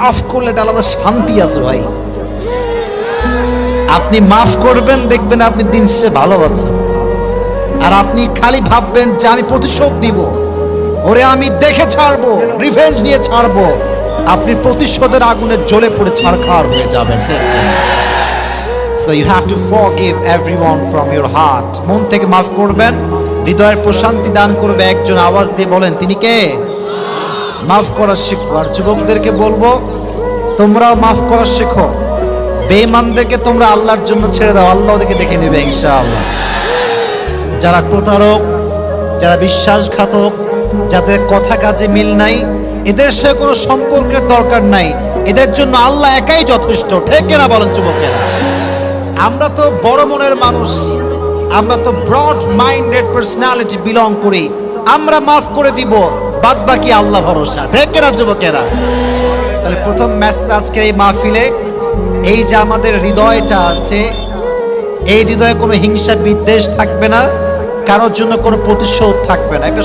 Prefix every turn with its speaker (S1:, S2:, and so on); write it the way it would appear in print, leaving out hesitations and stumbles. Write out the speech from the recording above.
S1: মাফ করলে এটা আলাদা শান্তি আছে ভাই। আপনি মাফ করবেন, দেখবেন আপনি দিন শেষে ভালো আছেন। আর আপনি খালি ভাববেন যে আমি প্রতিশোধ দিব, ওরে আমি দেখে ছাড়বো, রিভেঞ্জ নিয়ে ছাড়বো, আপনি প্রতিশোধের আগুনে জ্বলে পড়ে ছারখার হয়ে যাবেন। So you have to forgive everyone from your heart. মন থেকে মাফ করবেন, হৃদয়ের প্রশান্তি দান করবে। একজন আওয়াজ দিয়ে বলেন, তিনি কে? মাফ করা শিখো। আর যুবকদেরকে বলবো, তোমরাও মাফ করা শেখো। বেঈমানদেরকে তোমরা আল্লাহর জন্য ছেড়ে দাও, আল্লাহ ওদেরকে দেখে নেবে ইনশাআল্লাহ। যারা প্রতারক, যারা বিশ্বাসঘাতক, যাদের কথা কাজে মিল নাই, এদের সাথে কোনো সম্পর্কের দরকার নাই। এদের জন্য আল্লাহ একাই যথেষ্ট। ঠিক কিনা বলেন যুবকেরা? আমরা তো বড় মনের মানুষ, আমরা তো ব্রড মাইন্ডেড পার্সোনালিটি বিলং করি। আমরা মাফ করে দিব, বাদ বাকি আল্লাহ ভরসা। ঠিক কিনা যুবকেরা? তাহলে প্রথম মেসেজ আজকের এই মাহফিলে, এই যে আমাদের হৃদয়টা আছে, এই হৃদয়ে কোনো হিংসা বিদ্বেষ থাকবে না, কারোর জন্য কোনো প্রতিশোধ থাকবে না। একটা